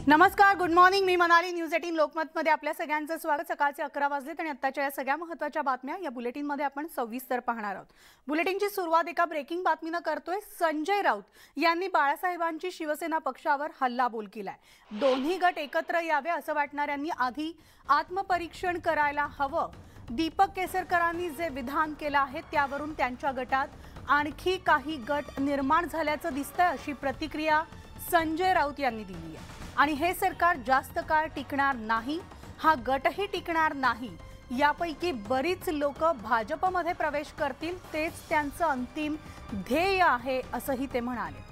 नमस्कार, good morning. मी Manali. News 18 लोकमतमध्ये आपल्या सगळ्यांचं स्वागत. सकाळचे 11 वाजलेत आणि आत्ताच्या या सगळ्या महत्त्वाच्या बातम्या या बुलेटिनमध्ये आपण सविस्तर पाहणार आहोत. बुलेटिनची सुरुवात एका ब्रेकिंग बातमीनं करतोय. संजय राऊत यांनी बाळासाहेबांची शिवसेना पक्षावर हल्लाबोल केलाय. दोन्ही गट एकत्र यावे असं वाटणाऱ्यांनी आधी आत्मपरीक्षण करायला हवं. दीपक केसरकरांनी जे विधान केलं आहे त्यावरून त्यांच्या गटात आणखी काही गट निर्माण झाल्याचं दिसतंय अशी प्रतिक्रिया संजय राऊत यांनी दिली आहे. आणि हे सरकार जास्त काळ टिकणार नाही, हा गटही टिकणार नाही. यापैकी बरीच लोक भाजपमध्ये प्रवेश करतील, तेच त्यांचं अंतिम ध्येय आहे असंही ते म्हणाले.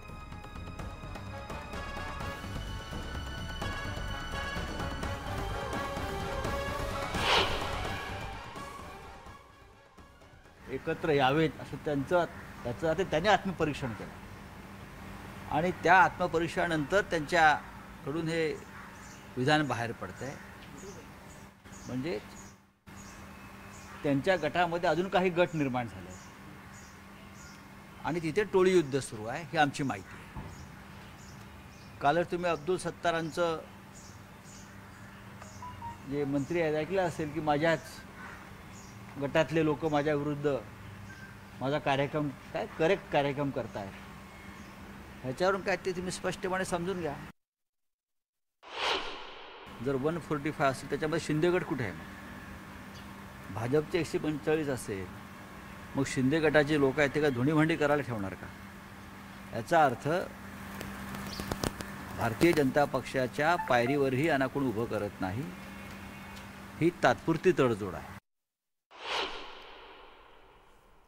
एकत्र यावेत असं त्याचं त्याने आत्मपरीक्षण केलं आणि त्या आत्मपरीक्षणानंतर त्यांच्याकडून हे विधान बाहेर पडतंय. म्हणजे त्यांच्या गटामध्ये अजून काही गट निर्माण झाले आणि तिथे टोळी युद्ध सुरू आहे, ही आमची माहिती आहे. कालच तुम्ही अब्दुल सत्तारांचं जे मंत्री आहेत ऐकलं असेल की माझ्याच गटातले लोक माझ्या विरुद्ध माझा कार्यक्रम करेक्ट कार्यक्रम करतायत. ह्याच्यावरून काय ते तुम्ही स्पष्टपणे समजून घ्या. जर 145 असेल त्याच्यामध्ये शिंदे गट कुठे आहे? मग भाजपचे 145 असेल, मग शिंदे गटाचे लोक आहेत ते काय धुणीभांडी करायला ठेवणार का? याचा अर्थ भारतीय जनता पक्षाच्या पायरीवरही यांना कोण उभं करत नाही. ही तात्पुरती तडजोड आहे.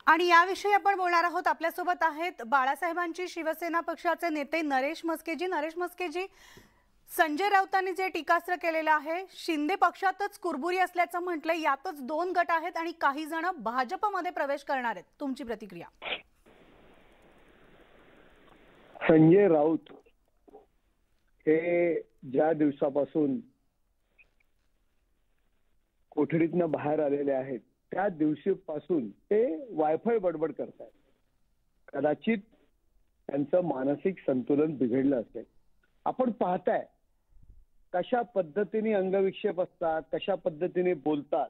आणि याविषयी आपण बोलणार आहोत. आपल्यासोबत आहेत बाळासाहेबांची शिवसेना पक्षाचे नेते नरेश म्हस्केजी. नरेश म्हस्केजी, संजय राऊतांनी जे टीकास्त्र केलेलं आहे, शिंदे पक्षातच कुरबुरी असल्याचं म्हटलंय, यातच 2 गट आहेत आणि काही जण भाजपमध्ये प्रवेश करणार आहेत. तुमची प्रतिक्रिया? संजय राऊत हे ज्या दिवसापासून कोठडीतनं बाहेर आलेले आहेत त्या दिवशीपासून ते वायफाय बडबड करतात. कदाचित त्यांचं मानसिक संतुलन बिघडलं असेल. आपण पाहताय कशा पद्धतीने अंगविक्षेप असतात, कशा पद्धतीने बोलतात.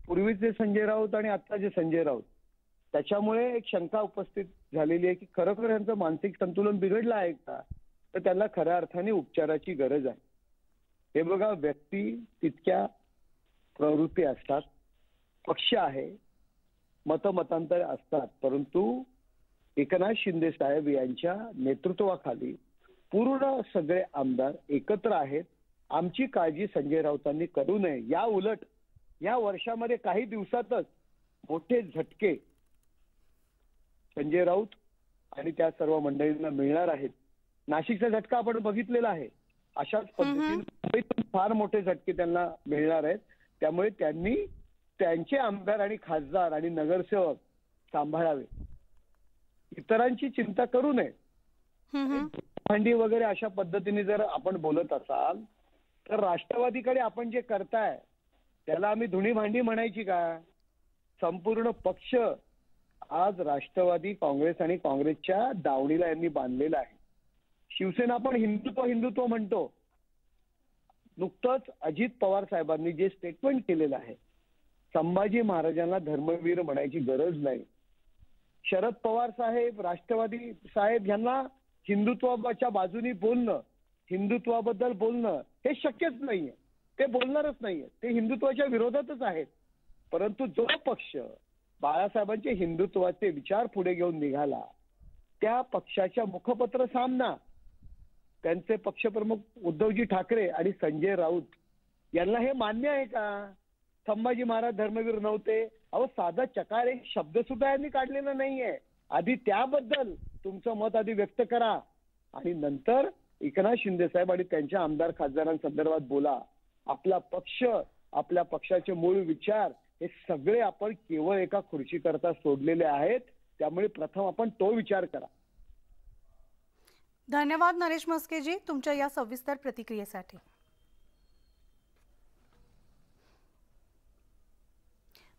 पूर्वीचे संजय राऊत आणि आत्ताचे संजय राऊत, त्याच्यामुळे एक शंका उपस्थित झालेली आहे की खरोखर यांचं मानसिक संतुलन बिघडलं आहे का, तर त्यांना खऱ्या अर्थाने उपचाराची गरज आहे. हे बघा, व्यक्ती तितक्या प्रवृत्ती असतात, पक्ष आहे, मतमतांतर असतात, परंतु एकनाथ शिंदे साहेब यांच्या नेतृत्वाखाली पूर्ण सगळे आमदार एकत्र आहेत. आमची काळजी संजय राऊतांनी करू नये. या उलट या वर्षामध्ये काही दिवसातच मोठे झटके संजय राऊत आणि त्या सर्व मंडळींना मिळणार आहेत. नाशिकचा झटका आपण बघितलेला आहे. अशाच पद्धतीने फार मोठे झटके त्यांना मिळणार आहेत. त्यामुळे त्यांनी त्यांचे आमदार आणि खासदार आणि नगरसेवक सांभाळावे. इतरांची चिंता करू नये. भांडी वगैरे अशा पद्धतीने जर आपण बोलत असाल तर राष्ट्रवादीकडे आपण जे करताय त्याला आम्ही धुणी भांडी म्हणायची का? संपूर्ण पक्ष आज राष्ट्रवादी काँग्रेस आणि काँग्रेसच्या दावणीला यांनी बांधलेला आहे. शिवसेना पण हिंदुत्व हिंदुत्व म्हणतो. नुकतंच अजित पवार साहेबांनी जे स्टेटमेंट केलेलं आहे, संभाजी महाराजांना धर्मवीर म्हणायची गरज नाही. शरद पवार साहेब, राष्ट्रवादी साहेब यांना हिंदुत्वाच्या बाजूनी बोलणं, हिंदुत्वाबद्दल बोलणं हे शक्यच नाहीये. ते बोलणारच नाहीये. ते हिंदुत्वाच्या विरोधातच आहेत. परंतु जो पक्ष बाळासाहेबांचे हिंदुत्वाचे विचार पुढे घेऊन निघाला, त्या पक्षाच्या मुखपत्र सामना त्यांचे पक्षप्रमुख उद्धवजी ठाकरे आणि संजय राऊत यांना हे मान्य आहे का? संभाजी महाराज धर्मवीर नव्हते. अहो, साधा चकार एक शब्द सुद्धा यांनी काढलेला नाहीये. आधी त्याबद्दल तुमचं मत आधी व्यक्त करा आणि नंतर एकनाथ शिंदे साहेब आणि त्यांच्या आमदार खासदारांसंदर्भात बोला. आपला पक्ष, आपल्या पक्षाचे मूळ विचार हे सगळे आपण केवळ एका खुर्चीकरता सोडलेले आहेत. त्यामुळे प्रथम आपण तो विचार करा. धन्यवाद नरेश म्हस्केजी तुमच्या या सविस्तर प्रतिक्रियेसाठी.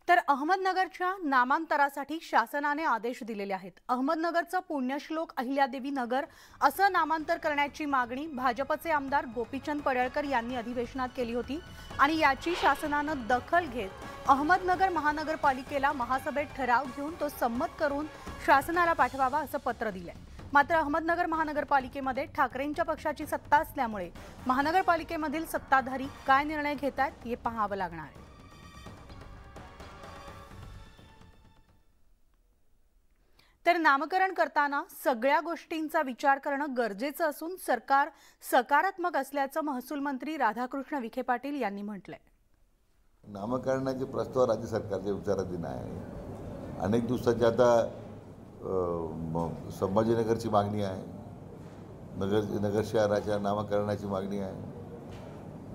तर अहमदनगरच्या नामांतरासाठी शासनाने आदेश दिलेले आहेत. अहमदनगरचं पुण्यश्लोक अहिल्यादेवी नगर असं नामांतर करण्याची मागणी भाजपचे आमदार गोपीचंद पडळकर यांनी अधिवेशनात केली होती आणि याची शासनानं दखल घेत अहमदनगर महानगरपालिकेला महासभेत ठराव घेऊन तो संमत करून शासनाला पाठवावा असं पत्र दिलंय. मात्र अहमदनगर महानगरपालिकेमध्ये ठाकरेंच्या पक्षाची सत्ता असल्यामुळे महानगरपालिकेमधील सत्ताधारी काय निर्णय घेत आहेत हे पाहावं लागणार आहे. तर नामकरण करताना सगळ्या गोष्टींचा विचार करणं गरजेचं असून सरकार सकारात्मक असल्याचं महसूल मंत्री राधाकृष्ण विखे पाटील यांनी म्हटलंय. नामकरणाचे प्रस्ताव राज्य सरकारच्या विचाराधीन आहे. अनेक दिवसाची आता संभाजीनगरची मागणी आहे, नगर शहराच्या नामकरणाची मागणी आहे.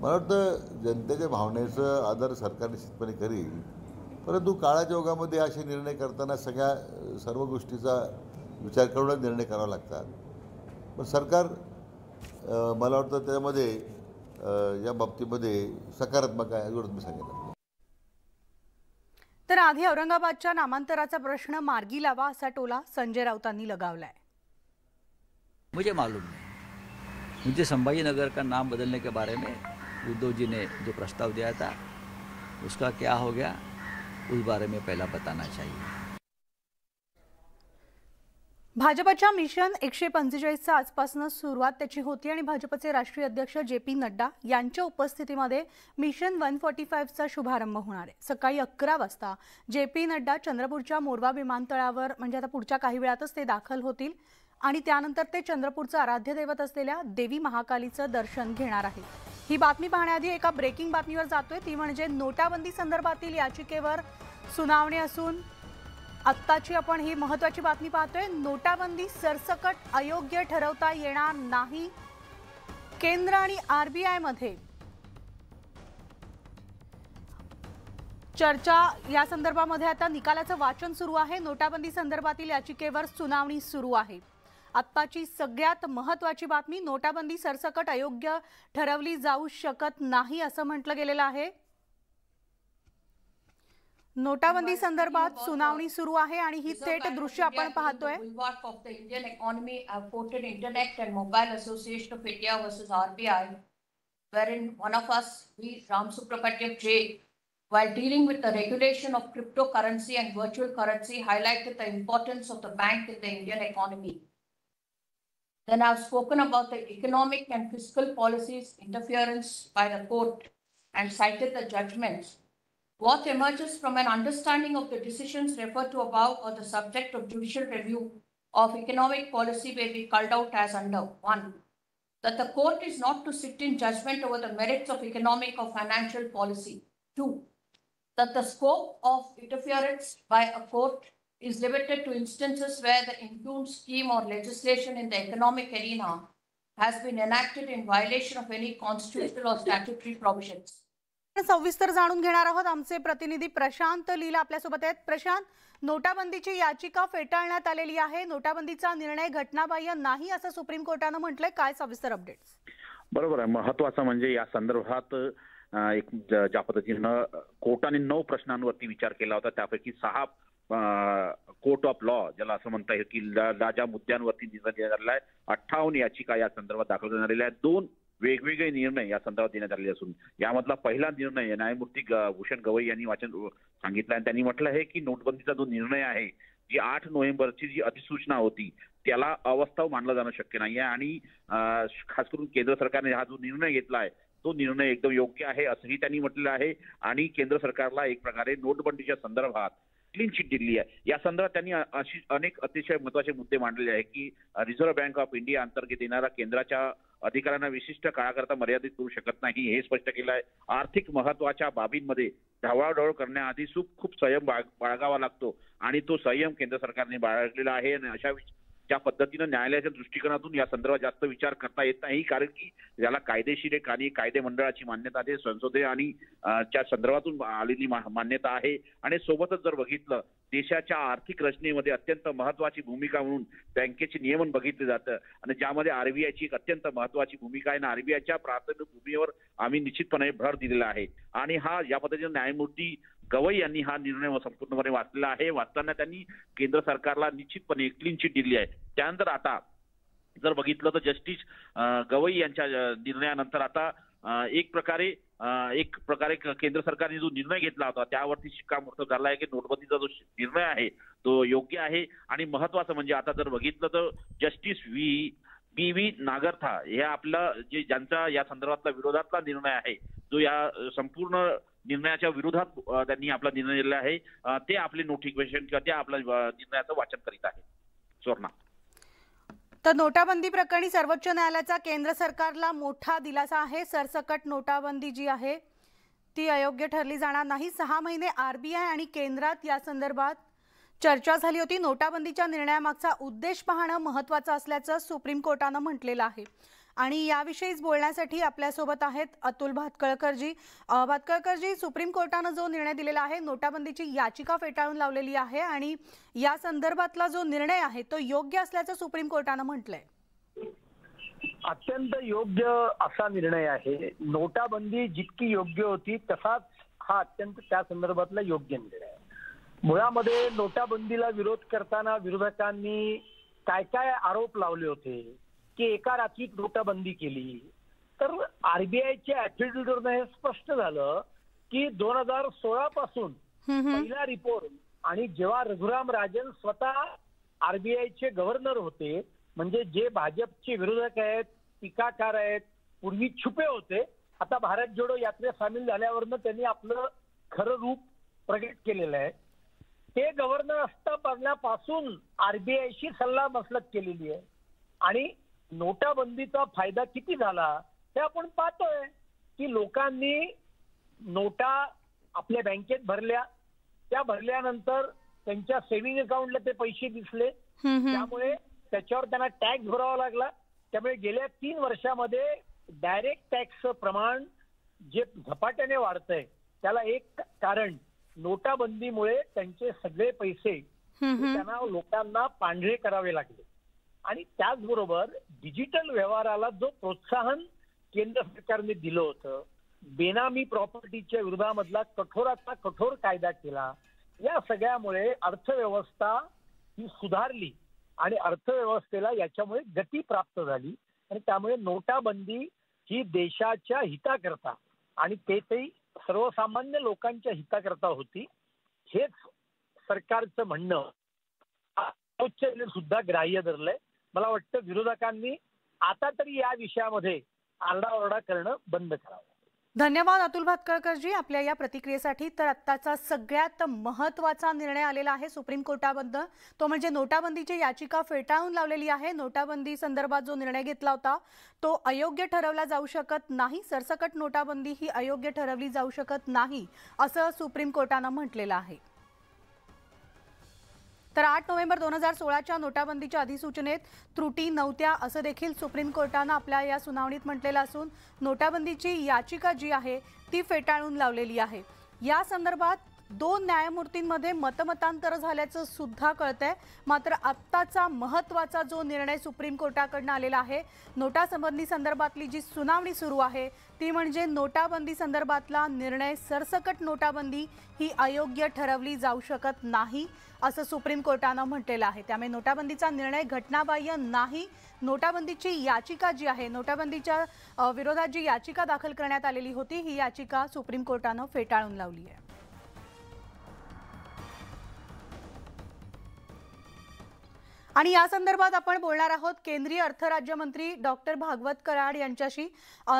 मला वाटतं जनतेच्या भावनेचं आदर सरकार निश्चितपणे करेल, परंतु काळाच्या ओघामध्ये असे निर्णय करताना सर्व गोष्टीचा विचार करूनच निर्णय करावा लागतात. पण सरकार मला वाटतं त्यामध्ये या बाबतीमध्ये सकारात्मक आहे एवढंच मी सांगितलं. तर आधी औरंगाबादच्या नामांतराचा प्रश्न मार्गी लावा असा टोला संजय राऊतांनी लगावलाय. मुझे मालूम नहीं, मुझे संभाजी नगर का नाम बदलने के बारे में उद्धव जी ने जो प्रस्ताव दिया था उसका क्या हो गया उस बारे में पहला बताना चाहिए. भाजपच्या मिशन 145चा आजपासून सुरुवात त्याची होती आणि भाजपचे राष्ट्रीय अध्यक्ष JP नड्डा यांच्या उपस्थितीमध्ये मिशन 145चा शुभारंभ होणार आहे. सकाळी 11 वाजता JP नड्डा चंद्रपूरच्या मोरवा विमानतळावर म्हणजे आता पुढच्या काही वेळातच ते दाखल होतील आणि त्यानंतर ते चंद्रपूरचं आराध्य दैवत असलेल्या देवी महाकालीचं दर्शन घेणार आहेत. ही बातमी पाहण्याआधी एका ब्रेकिंग बातमीवर जातोय, ती म्हणजे नोटाबंदी संदर्भातील याचिकेवर सुनावणी असून आत्ताची आपण ही महत्त्वाची बातमी पाहतोय. नोटाबंदी सरसकट अयोग्य ठरवता येणार नाही. केंद्र आणि RBI मध्ये चर्चा या संदर्भामध्ये आता निकालाचं वाचन सुरू आहे. नोटाबंदी संदर्भातील याचिकेवर सुनावणी सुरू आहे. आत्ताची सगळ्यात महत्त्वाची बातमी, नोटाबंदी सरसकट अयोग्य ठरवली जाऊ शकत नाही असं म्हटलं गेलेलं आहे. नोटाबंदी संदर्भात सुनावणी सुरू आहे आणि ही थेट दृश्य आपण पाहतोय. Indian economy coated internet and mobile association of India versus RBI, wherein one of us, we Ram Suprakatyam J, while dealing with the regulation of cryptocurrency and virtual currency, highlighted the importance of the bank in the Indian economy. Then I've spoken about the economic and fiscal policies interference by the court and cited the judgments. What emerges from an understanding of the decisions referred to above or the subject of judicial review of economic policy may be culled out as under: 1. That the court is not to sit in judgment over the merits of economic or financial policy. 2. That the scope of interference by a court is limited to instances where the impugned scheme or legislation in the economic arena has been enacted in violation of any constitutional or statutory provisions. सविस्तर जाणून घेणार आहोत. आमचे प्रतिनिधी प्रशांत लीला आपल्यासोबत आहेत. प्रशांत, नोटाबंदीची याचिका फेटाळण्यात आलेली आहे. नोटाबंदीचा निर्णय घटनाबाह्य नाही असं सुप्रीम कोर्टानं म्हटलंय. काय सविस्तर अपडेट्स? बरोबर आहे. महत्वाचं म्हणजे या संदर्भात एक ज्या पद्धतीनं कोर्टाने 9 प्रश्नांवरती विचार केला होता, त्यापैकी 6 कोर्ट ऑफ लॉ ज्याला असं म्हणता येईल की ज्या मुद्द्यांवरती निर्णय देण्यात आलेला आहे, 58 याचिका या संदर्भात दाखल करण्यात आलेल्या आहेत. 2 वेगवेगळे निर्णय या संदर्भात देण्यात आलेले असून यामधला पहिला निर्णय न्यायमूर्ती भूषण गवई यांनी सांगितलं आणि त्यांनी म्हटलं आहे की नोटबंदीचा जो निर्णय आहे, जी 8 नोव्हेंबरची जी अधिसूचना होती त्याला अवास्तव मानलं जाणं शक्य नाही आहे आणि खास करून केंद्र सरकारने हा जो निर्णय घेतला आहे तो निर्णय एकदम योग्य आहे असंही त्यांनी म्हटलेलं आहे आणि केंद्र सरकारला एक प्रकारे नोटबंदीच्या संदर्भात क्लीन चिट दिली आहे. या संदर्भात त्यांनी अशी अनेक अतिशय महत्त्वाचे मुद्दे मांडलेले आहेत की रिझर्व्ह बँक ऑफ इंडिया अंतर्गत येणारा केंद्राच्या अधिकाऱ्यांना विशिष्ट काळाकरता मर्यादित करू शकत नाही हे स्पष्ट केलं आहे. आर्थिक महत्वाच्या बाबींमध्ये ढवळाढवळ करण्याआधी खूप संयम बाळगावा लागतो आणि तो संयम केंद्र सरकारने बाळगलेला आहे आणि अशा ज्या पद्धतीनं न्यायालयाच्या दृष्टिकोनातून या संदर्भात जास्त विचार करता येत नाही कारण की याला कायदेशीर आणि कायदे मंडळाची मान्यता आहे, संसदे आणि त्या संदर्भातून आलेली मान्यता आहे आणि सोबतच जर बघितलं देशाच्या आर्थिक रचनेमध्ये अत्यंत महत्वाची भूमिका म्हणून बँकेचे नियमन बघितले जातं आणि ज्यामध्ये RBIची एक अत्यंत महत्वाची भूमिका आहे आणि RBIच्या प्राथमिक भूमिकेवर आम्ही निश्चितपणे भर दिलेला आहे आणि हा या पद्धतीने न्यायमूर्ती गवई यांनी हा निर्णय संपूर्णपणे वाचलेला आहे. वाचताना त्यांनी केंद्र सरकारला निश्चितपणे क्लीन चिट दिली आहे. त्यानंतर आता जर बघितलं तर जस्टिस गवई यांच्या निर्णयानंतर आता एक प्रकारे केंद्र सरकारने जो निर्णय घेतला होता त्यावरती शिक्कामोर्तब झाला आहे की नोटबंदीचा जो निर्णय आहे तो योग्य आहे. आणि महत्वाचं म्हणजे आता जर बघितलं तर जस्टिस बी नागरथा हे आपलं जे ज्यांचा या संदर्भातला विरोधातला निर्णय आहे जो या संपूर्ण निर्णयाच्या विरोधात त्यांनी आपला निर्णय दिलेला आहे ते आपले नोटिफिकेशन किंवा त्या आपल्या निर्णयाचं वाचन करीत आहे. सुवर्णा, तर नोटाबंदी प्रकरणी सर्वोच्च न्यायालयाचा केंद्र सरकारला मोठा दिलासा आहे. सरसकट नोटाबंदी जी आहे ती अयोग्य ठरली जाणार नाही. 6 महिने आरबीआय आणि केंद्रात या संदर्भात चर्चा झाली होती. नोटाबंदीच्या निर्णयामागचा उद्देश पाहणं महत्त्वाचं असल्याचं सुप्रीम कोर्टानं म्हटलेलं आहे. आणि याविषयीच बोलण्यासाठी आपल्यासोबत आहेत अतुल भातखळकरजी. भातखळकरजी, सुप्रीम कोर्टानं जो निर्णय दिलेला आहे, नोटाबंदीची याचिका फेटाळून लावलेली आहे आणि या संदर्भातला जो निर्णय आहे तो योग्य असल्याचं सुप्रीम कोर्टानं म्हटलंय. अत्यंत योग्य असा निर्णय आहे. नोटाबंदी जितकी योग्य होती तसाच हा अत्यंत त्या संदर्भातला योग्य निर्णय आहे. मुळामध्ये नोटाबंदीला विरोध करताना विरोधकांनी काय काय आरोप लावले होते की एका रात्रीत नोटाबंदी केली. तर आरबीआयच्या ऍफिडेव्हिटवरनं हे स्पष्ट झालं की 2016 पासून पहिला रिपोर्ट आणि जेव्हा रघुराम राजन स्वतः आरबीआयचे गव्हर्नर होते, म्हणजे जे भाजपचे विरोधक आहेत, टीकाकार आहेत, पूर्वी छुपे होते, आता भारत जोडो यात्रेत सामील झाल्यावरनं त्यांनी आपलं खरं रूप प्रगट केलेलं आहे. ते गव्हर्नर असतापासून आरबीआयशी सल्लामसलत केलेली आहे आणि नोटाबंदीचा फायदा किती झाला हे आपण पाहतोय की लोकांनी नोटा आपल्या बँकेत भरल्या, त्या भरल्यानंतर त्यांच्या सेव्हिंग अकाउंटला ते पैसे दिसले, त्यामुळे त्याच्यावर त्यांना टॅक्स भरावा लागला. त्यामुळे गेल्या 3 वर्षामध्ये डायरेक्ट टॅक्सचं प्रमाण जे झपाट्याने वाढतंय त्याला एक कारण नोटाबंदीमुळे त्यांचे सगळे पैसे त्यांना लोकांना पांढरे करावे लागले. आणि त्याचबरोबर डिजिटल व्यवहाराला जो प्रोत्साहन केंद्र सरकारने दिलं होतं, बेनामी प्रॉपर्टीच्या विरोधामधला कठोराचा कठोर कायदा केला, या सगळ्यामुळे अर्थव्यवस्था ही सुधारली आणि अर्थव्यवस्थेला याच्यामुळे गती प्राप्त झाली. आणि त्यामुळे नोटाबंदी ही देशाच्या हिताकरता आणि तेही सर्वसामान्य लोकांच्या हिताकरता होती, हेच सरकारचं म्हणणं सर्वोच्च न्यायालयाने सुद्धा ग्राह्य धरलंय. मला वाटतं विरोधकांनी आता तरी या विषयामध्ये आरडाओरडा करणं बंद करावं. धन्यवाद अतुल भातखळकरजी आपल्या या प्रतिक्रियेसाठी. तर आत्ताचा सगळ्यात महत्त्वाचा निर्णय आलेला आहे सुप्रीम कोर्टाबद्दल, तो म्हणजे नोटाबंदीची याचिका फेटाळून लावलेली आहे. नोटाबंदी संदर्भात जो निर्णय घेतला होता तो अयोग्य ठरवला जाऊ शकत नाही. सरसकट नोटाबंदी ही अयोग्य ठरवली जाऊ शकत नाही असं सुप्रीम कोर्टानं म्हटलेलं आहे. तर 8 नोव्हेंबर 2016च्या नोटाबंदीच्या अधिसूचनेत त्रुटी नव्हत्या असं देखील सुप्रीम कोर्टानं आपल्या या सुनावणीत म्हटलेलं असून नोटाबंदीची याचिका जी आहे ती फेटाळून लावलेली आहे. या संदर्भात 2 न्यायमूर्तींमध्ये मतमतांतर झाल्याचं सुद्धा कळतंय. मात्र आत्ताचा महत्त्वाचा जो निर्णय सुप्रीम कोर्टाकडून आलेला आहे, नोटाबंदी संदर्भातली जी सुनावणी सुरू आहे ती म्हणजे नोटाबंदी संदर्भातला निर्णय, सरसकट नोटाबंदी ही अयोग्य ठरवली जाऊ शकत नाही असं सुप्रीम कोर्टानं म्हटलेलं आहे. त्यामुळे नोटाबंदीचा निर्णय घटनाबाह्य नाही. नोटाबंदीची याचिका जी आहे, नोटाबंदीच्या विरोधात जी याचिका दाखल करण्यात आलेली होती, ही याचिका सुप्रीम कोर्टानं फेटाळून लावली आहे. आणि या संदर्भात आपण बोलणार आहोत केंद्रीय अर्थ राज्यमंत्री डॉक्टर भागवत कराड यांच्याशी.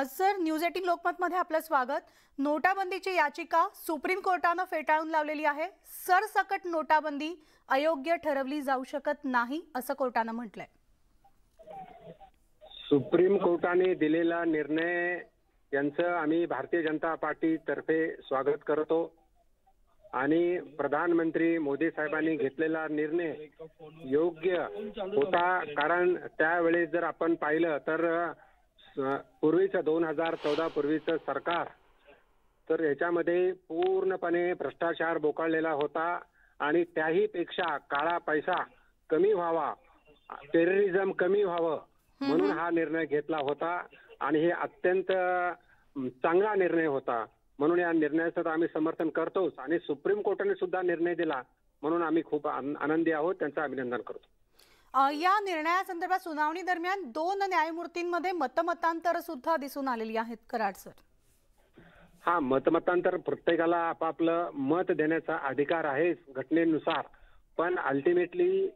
सर, न्यूज 18 लोकमतमध्ये आपलं स्वागत. नोटाबंदीची याचिका सुप्रीम कोर्टानं फेटाळून लावलेली आहे. सरसकट नोटाबंदी अयोग्य ठरवली जाऊ शकत नाही असं कोर्टानं म्हटलंय. सुप्रीम कोर्टाने दिलेला निर्णय यांचं आम्ही भारतीय जनता पार्टी तर्फे स्वागत करतो आणि प्रधानमंत्री मोदी साहेबांनी घेतलेला निर्णय योग्य होता. कारण त्यावेळेस जर आपण पाहिलं तर पूर्वीचं 2014 पूर्वीचं सरकार तर याच्यामध्ये पूर्णपणे भ्रष्टाचार बोकाळलेला होता आणि त्याही पेक्षा काळा पैसा कमी व्हावा, टेररिझम कमी व्हावं म्हणून हा निर्णय घेतला होता आणि हे अत्यंत चांगला निर्णय होता. म्हणून या निर्णयाचं आम्ही समर्थन करतोच आणि सुप्रीम कोर्टाने सुद्धा निर्णय दिला म्हणून आम्ही खूप आनंदी आहोत, त्यांचं अभिनंदन करतो. या निर्णयासंदर्भात सुनावणी दरम्यान 2 न्यायमूर्तींमध्ये मतमतांतर सुद्धा दिसून आलेली आहेत कराड सर. हा, मतमतांतर प्रत्येकाला आपापलं मत देण्याचा अधिकार आहे घटनेनुसार, पण अल्टिमेटली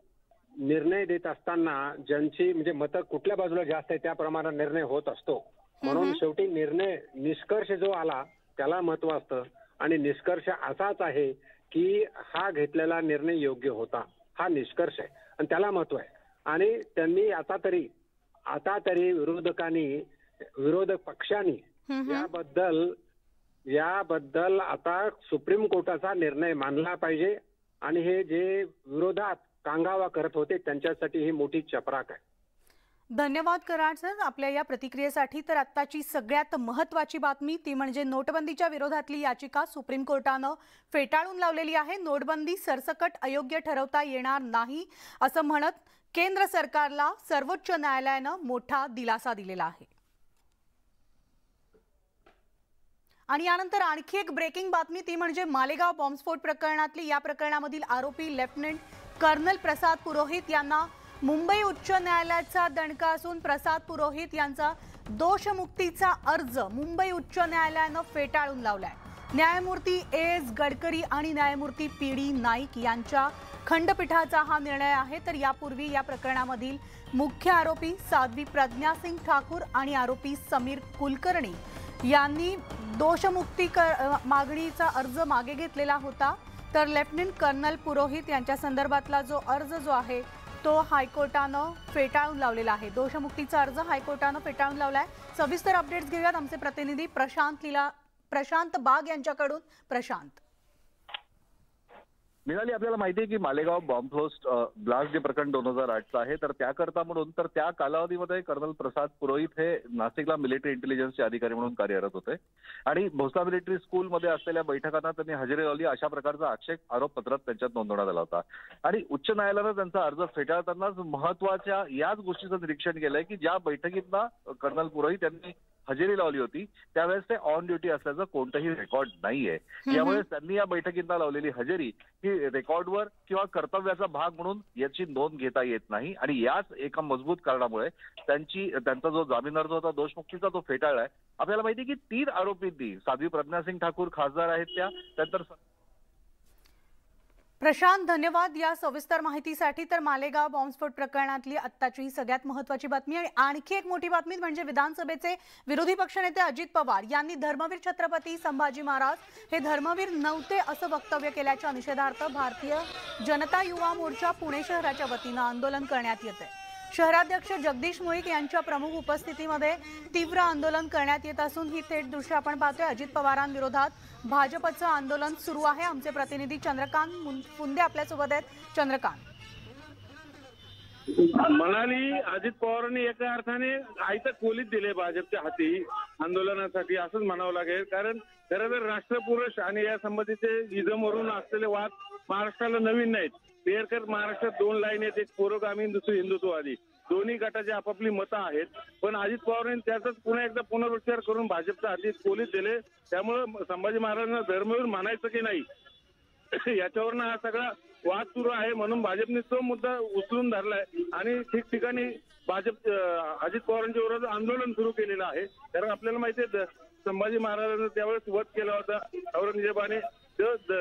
निर्णय देत असताना ज्यांची म्हणजे मतं कुठल्या बाजूला जास्त आहे त्याप्रमाणे निर्णय होत असतो. म्हणून शेवटी निर्णय निष्कर्ष जो आला त्याला महत्व असतं आणि निष्कर्ष असाच आहे की हा घेतलेला निर्णय योग्य होता, हा निष्कर्ष आहे आणि त्याला महत्व आहे. आणि त्यांनी आता तरी विरोधक पक्षांनी याबद्दल आता सुप्रीम कोर्टाचा निर्णय मानला पाहिजे आणि हे जे विरोधात कांगावा करत होते त्यांच्यासाठी ही मोठी चपराक आहे. धन्यवाद कराड सर आपल्या या प्रतिक्रियेसाठी. तर आत्ताची सगळ्यात महत्त्वाची बातमी ती म्हणजे नोटबंदीच्या विरोधातली याचिका सुप्रीम कोर्टानं फेटाळून लावलेली आहे. नोटबंदी सरसकट अयोग्य ठरवता येणार नाही असं म्हणत केंद्र सरकारला सर्वोच्च न्यायालयानं मोठा दिलासा दिलेला आहे. आणि यानंतर आणखी एक ब्रेकिंग बातमी ती म्हणजे मालेगाव बॉम्बस्फोट प्रकरणातली या प्रकरणामधील आरोपी लेफ्टनंट कर्नल प्रसाद पुरोहित यांना मुंबई उच्च न्यायालयाचा दणका असून प्रसाद पुरोहित यांचा दोषमुक्तीचा अर्ज मुंबई उच्च न्यायालयानं फेटाळून लावलाय. न्यायमूर्ती एस गडकरी आणि न्यायमूर्ती पी.डी. नाईक यांच्या खंडपीठाचा हा निर्णय आहे. तर यापूर्वी या प्रकरणामधील मुख्य आरोपी साध्वी प्रज्ञा सिंग ठाकूर आणि आरोपी समीर कुलकर्णी यांनी दोषमुक्ती मागणीचा अर्ज मागे घेतलेला होता. तर लेफ्टनंट कर्नल पुरोहित यांच्या संदर्भातला जो अर्ज जो आहे तो हायकोर्टानं फेटाळून लावलेला आहे. दोषमुक्तीचा अर्ज हायकोर्टानं फेटाळून लावलाय. सविस्तर अपडेट्स घेऊयात आमचे प्रतिनिधी प्रशांत बाग यांच्याकडून. प्रशांत, मिळाली आपल्याला माहिती आहे की मालेगाव बॉम्ब ब्लास्ट जे प्रकरण 2008चं आहे तर त्याकरता म्हणून तर त्या कालावधीमध्ये कर्नल प्रसाद पुरोहित हे नाशिकला मिलिटरी इंटेलिजन्सचे अधिकारी म्हणून कार्यरत होते आणि भोसला मिलिटरी स्कूलमध्ये असलेल्या बैठकांना त्यांनी हजेरी लावली अशा प्रकारचा आरोपपत्रात त्यांच्यात नोंदवण्यात आला होता. आणि उच्च न्यायालयानं त्यांचा अर्ज फेटाळतानाच महत्वाच्या याच गोष्टीचं निरीक्षण केलंय की ज्या बैठकीतला कर्नल पुरोहित यांनी हजेरी लावली होती त्यावेळेस ते ऑन ड्युटी असल्याचं कोणतंही रेकॉर्ड नाहीये. यामुळे त्यांनी या बैठकींना लावलेली हजेरी ही रेकॉर्डवर किंवा कर्तव्याचा भाग म्हणून याची नोंद घेता येत नाही आणि याच एका मजबूत कारणामुळे त्यांचा जो जामीन अर्ज होता दोषमुक्तीचा तो फेटाळलाय. आपल्याला माहिती की 3 आरोपींनी साध्वी प्रज्ञा सिंग ठाकूर खासदार आहेत त्यानंतर प्रशांत धन्यवाद या सविस्तर माहितीसाठी. तर मालेगाव बॉम्बस्फोट प्रकरणातली आत्ताची सगळ्यात महत्त्वाची बातमी. आणि आणखी एक मोठी बातमी म्हणजे विधानसभेचे विरोधी पक्षनेते अजित पवार यांनी धर्मवीर छत्रपती संभाजी महाराज हे धर्मवीर नव्हते असं वक्तव्य केल्याच्या निषेधार्थ भारतीय जनता युवा मोर्चा पुणे शहराच्या वतीनं आंदोलन करण्यात येते. शहराध्यक्ष जगदीश मुळीक यांच्या प्रमुख उपस्थितीमध्ये तीव्र आंदोलन करण्यात येत असून ही थेट दृश्य आपण पाहतोय. अजित पवारांविरोधात भाजपचं आंदोलन सुरू आहे. आमचे प्रतिनिधी चंद्रकांत फुंदे आपल्यासोबत आहेत. चंद्रकांत, म्हणाली अजित पवारांनी एका अर्थाने आयतं खोलीत दिले भाजपच्या हाती आंदोलनासाठी असंच म्हणावं लागेल. कारण खरं तर राष्ट्रपुरुष आणि या संबंधीचे इजमवरून असलेले वाद महाराष्ट्राला नवीन नाहीत. क्लिअर कर महाराष्ट्रात 2 लाईन आहेत, एक पुरोगामी दुसरी हिंदुत्ववादी. दोन्ही गटाची आपापली मतं आहेत. पण अजित पवारांनी त्याचाच पुन्हा एकदा पुनरुच्चार करून भाजपच्या हाती खोलीत दिले. त्यामुळे संभाजी महाराजांना धर्मवीर म्हणायचं की नाही याच्यावरनं हा सगळा वाद सुरू आहे. म्हणून भाजपने तो मुद्दा उचलून धरलाय आणि ठिकठिकाणी भाजप अजित पवारांच्या विरोधात आंदोलन सुरू केलेलं आहे. कारण आपल्याला माहिती आहे संभाजी महाराजांना त्यावेळेस वध केला होता औरंगजेबाने.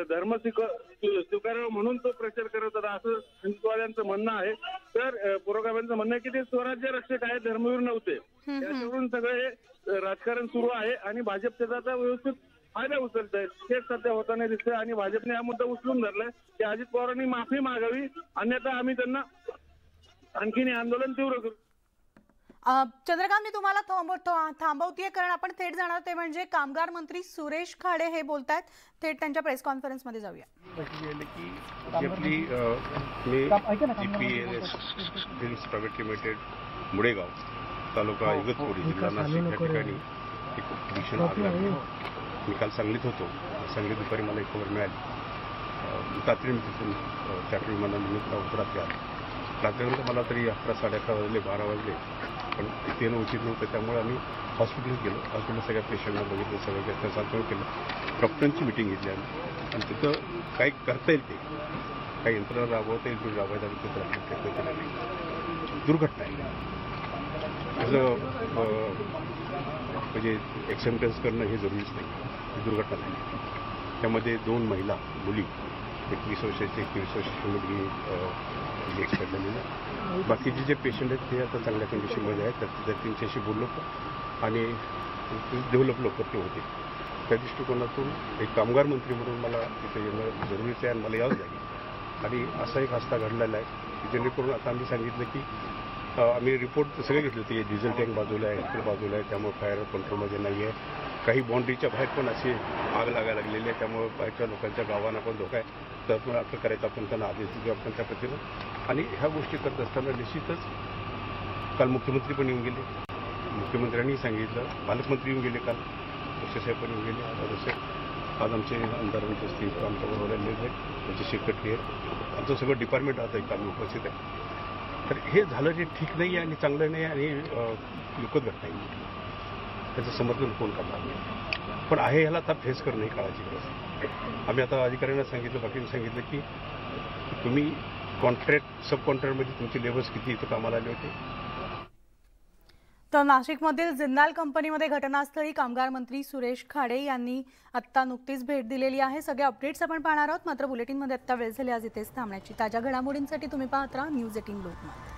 धर्म स्वीकारावं म्हणून तो प्रचार करत होता असं हिंदुत्ववाद्यांचं म्हणणं आहे. तर पुरोगाम्यांचं म्हणणं आहे की ते स्वराज्य रक्षक आहेत, धर्मवीर नव्हते. त्याच्यावरून सगळं हे राजकारण सुरू आहे आणि भाजप त्याचा व्यवस्थित फायदा उचलत आहे. तेच सध्या होताना दिसतंय आणि भाजपने हा मुद्दा उचलून धरलाय की अजित पवारांनी माफी मागावी अन्यथा आम्ही त्यांना आणखीन आंदोलन तीव्र करू. चंद्रकांत, मी तुम्हाला थांबवतीये कारण आपण थेट जाणार ते म्हणजे कामगार मंत्री सुरेश खाडे हे बोलतायत. थेट त्यांच्या प्रेस कॉन्फरन्स मध्ये जाऊया. प्रायव्हेट लिमिटेड मुळेगाव तालुका इगतपुरी जिल्हा नाशिक या ठिकाणी एक भीषण आग लागली. मी काल सांगलीत होतो. सांगलीत दुपारी मला एक खबर मिळाली. रात्री मी तिथून चार्टर विमानानिमित्त रात्री आलो. रात्रीनंतर मला तरी 11, 11:30 वाजले 12 वाजले पण तिथे येणं उचित नव्हतं. त्यामुळे आम्ही हॉस्पिटलात गेलो. हॉस्पिटल सगळ्या पेशंटना बघितलं, सगळ्या त्याचा चाचणी केलं. डॉक्टरांची मिटिंग घेतली आम्ही आणि तिथं काय करता येईल ते काही यंत्रणा राबवता येईल तुम्ही राबवायचा तिथं प्रयत्न केला नाही. दुर्घटना आहे त्याचं म्हणजे एक्सेप्टन्स करणं हे जरुरीच नाही. दुर्घटना नाही. त्यामध्ये 2 महिला मुली 21 वर्षाची 21 वर्षाची मुलगी एक्सपायर झालेली आहे. बाकीचे जे पेशंट आहेत ते आता चांगल्या कंडिशनमध्ये आहेत. त्या त्यांच्याशी बोललो आणि डेव्हलप लवकर ते होते. त्या दृष्टिकोनातून एक कामगार मंत्री म्हणून मला तिथे येणं जरुरीचं आहे आणि मला यावंच लागेल. आणि असा एक हस्ता घडलेला आहे की जेणेकरून आता आम्ही सांगितलं की आम्ही रिपोर्ट सगळे घेतले होते. डिझेल टँक बाजूला आहे, इकडे बाजूला आहे, त्यामुळे फायर कंट्रोलमध्ये नाही आहे. काही बाउंड्रीच्या बाहेर पण अशी आग लागायला लागलेली आहे, त्यामुळे बाहेरच्या लोकांच्या गावांना पण धोका आहे. तर आपण असं करायचं आपण त्यांना आदेश दिले आपण त्या पद्धतीनं. आणि ह्या गोष्टी करत असताना निश्चितच काल मुख्यमंत्री पण येऊन गेले. मुख्यमंत्र्यांनी सांगितलं, पालकमंत्री येऊन गेले, काल साहेब पण येऊन गेले. जसे आज आमचे आमदारांचे स्थिती आमच्याबरोबर आलेले आहेत, त्यांचे सेक्रेटरी आहेत, आमचं सगळं डिपार्टमेंट आता एक आम्ही उपस्थित आहे. तर हे झालं जे ठीक नाही आणि चांगलं नाही आणि लुकत घटना नाही. त्याचं समर्थन कोण करणार नाही. पण आहे ह्याला आता फेस करणं ही काळाची गरज आहे. आम्ही आता अधिकाऱ्यांना सांगितलं, बाकींनी सांगितलं की तुम्ही कॉन्ट्रॅक्ट सब कॉन्ट्रॅक्टमध्ये तुमचे लेबर्स किती इथं कामाला आले होते. तर नाशिकमधील जिंदाल कंपनीमध्ये घटनास्थळी कामगार मंत्री सुरेश खाडे यांनी आत्ता नुकतीच भेट दिलेली आहे. सगळे अपडेट्स आपण पाहणार आहोत. मात्र बुलेटिनमध्ये आत्ता वेळ झाली आज इथेच थांबण्याची. ताज्या घडामोडींसाठी तुम्ही पाहत राहा न्यूज 18 लोकमत.